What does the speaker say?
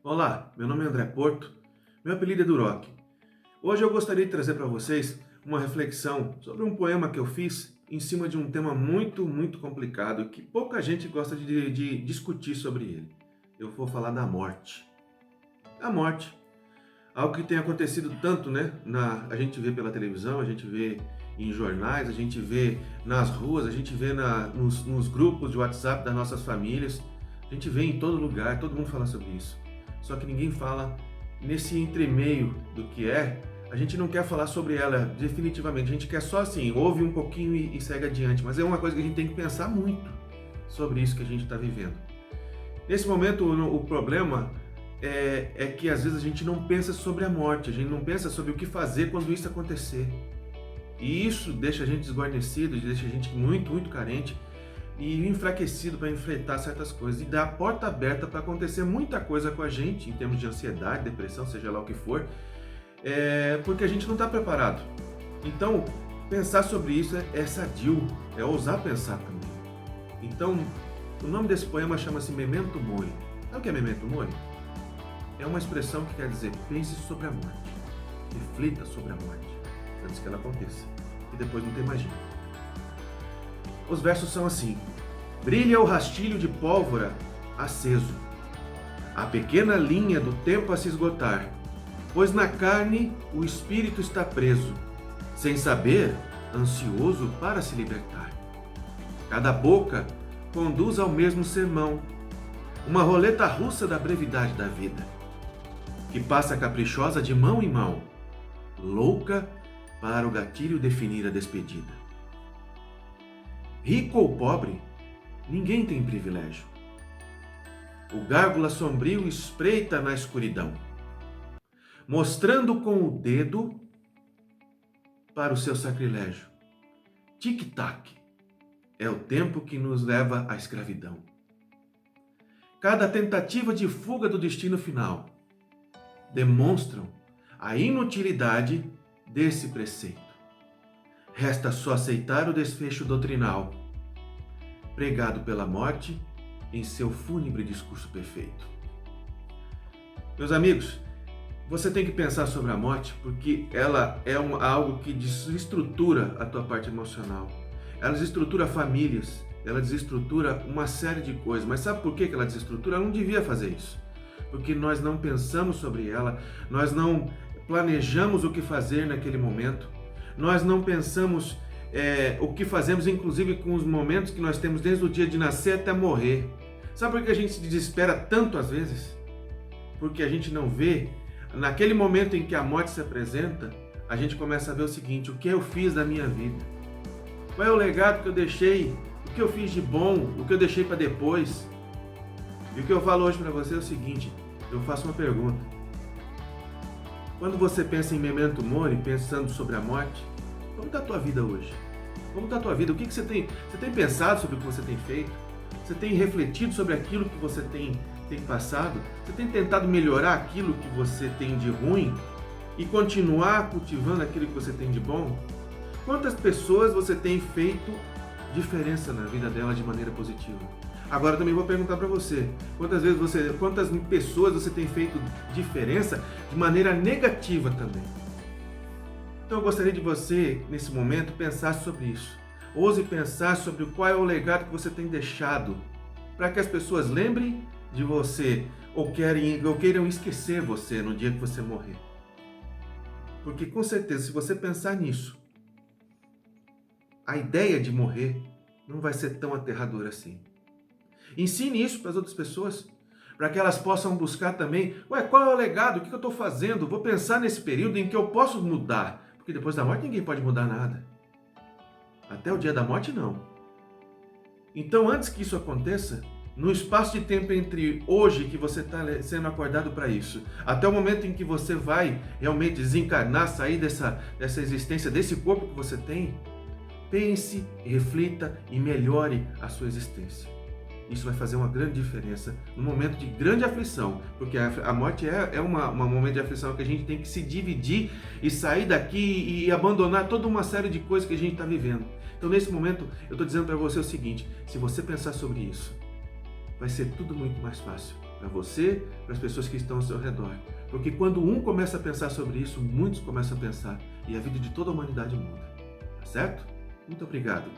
Olá, meu nome é André Porto, meu apelido é Duroc. Hoje eu gostaria de trazer para vocês uma reflexão sobre um poema que eu fiz em cima de um tema muito complicado que pouca gente gosta de discutir sobre ele. Eu vou falar da morte. A morte, algo que tem acontecido tanto, né? A gente vê pela televisão, a gente vê em jornais, a gente vê nas ruas, a gente vê nos grupos de WhatsApp das nossas famílias, a gente vê em todo lugar, todo mundo fala sobre isso. Só que ninguém fala nesse entremeio do que é. A gente não quer falar sobre ela definitivamente, a gente quer só assim, ouve um pouquinho e segue adiante, mas é uma coisa que a gente tem que pensar muito sobre isso que a gente está vivendo. Nesse momento, o problema é que às vezes a gente não pensa sobre a morte, a gente não pensa sobre o que fazer quando isso acontecer. E isso deixa a gente desguarnecido, deixa a gente muito carente e enfraquecido para enfrentar certas coisas. E dá a porta aberta para acontecer muita coisa com a gente, em termos de ansiedade, depressão, seja lá o que for, porque a gente não está preparado. Então, pensar sobre isso é sadio, é ousar pensar também. Então, o nome desse poema chama-se Memento Mori. Sabe o que é Memento Mori? É uma expressão que quer dizer pense sobre a morte, reflita sobre a morte, antes que ela aconteça, e depois não tem mais jeito. Os versos são assim: brilha o rastilho de pólvora aceso, a pequena linha do tempo a se esgotar, pois na carne o espírito está preso, sem saber, ansioso para se libertar. Cada boca conduz ao mesmo sermão, uma roleta russa da brevidade da vida, que passa caprichosa de mão em mão, louca para o gatilho definir a despedida. Rico ou pobre, ninguém tem privilégio. O gárgula sombrio espreita na escuridão, mostrando com o dedo para o seu sacrilégio. Tic-tac é o tempo que nos leva à escravidão. Cada tentativa de fuga do destino final demonstram a inutilidade desse preceito. Resta só aceitar o desfecho doutrinal, pregado pela morte em seu fúnebre discurso perfeito. Meus amigos, você tem que pensar sobre a morte porque ela é algo que desestrutura a tua parte emocional. Ela desestrutura famílias, ela desestrutura uma série de coisas. Mas sabe por que ela desestrutura? Ela não devia fazer isso. Porque nós não pensamos sobre ela, nós não planejamos o que fazer naquele momento, nós não pensamos o que fazemos, inclusive com os momentos que nós temos desde o dia de nascer até morrer. Sabe por que a gente se desespera tanto às vezes? Porque a gente não vê, naquele momento em que a morte se apresenta, a gente começa a ver o seguinte: o que eu fiz da minha vida? Qual é o legado que eu deixei? O que eu fiz de bom? O que eu deixei para depois? E o que eu falo hoje para você é o seguinte: eu faço uma pergunta. Quando você pensa em Memento Mori, pensando sobre a morte, como está a tua vida hoje? Como está a tua vida? O que você tem pensado sobre o que você tem feito? Você tem refletido sobre aquilo que você tem passado? Você tem tentado melhorar aquilo que você tem de ruim e continuar cultivando aquilo que você tem de bom? Quantas pessoas você tem feito diferença na vida dela de maneira positiva? Agora também vou perguntar para você, quantas pessoas você tem feito diferença de maneira negativa também? Então eu gostaria de você, nesse momento, pensar sobre isso. Ouse pensar sobre qual é o legado que você tem deixado, para que as pessoas lembrem de você ou queiram esquecer você no dia que você morrer. Porque com certeza, se você pensar nisso, a ideia de morrer não vai ser tão aterradora assim. Ensine isso para as outras pessoas, para que elas possam buscar também, qual é o legado, o que eu estou fazendo? Vou pensar nesse período em que eu posso mudar, porque depois da morte ninguém pode mudar nada. Até o dia da morte não. Então antes que isso aconteça, no espaço de tempo entre hoje que você está sendo acordado para isso, até o momento em que você vai realmente desencarnar, sair dessa existência, desse corpo que você tem, pense, reflita e melhore a sua existência. Isso vai fazer uma grande diferença no momento de grande aflição, porque a morte é um momento de aflição que a gente tem que se dividir e sair daqui e abandonar toda uma série de coisas que a gente está vivendo. Então, nesse momento, eu estou dizendo para você o seguinte: se você pensar sobre isso, vai ser tudo muito mais fácil. para você, para as pessoas que estão ao seu redor. Porque quando um começa a pensar sobre isso, muitos começam a pensar e a vida de toda a humanidade muda. Tá certo? Muito obrigado.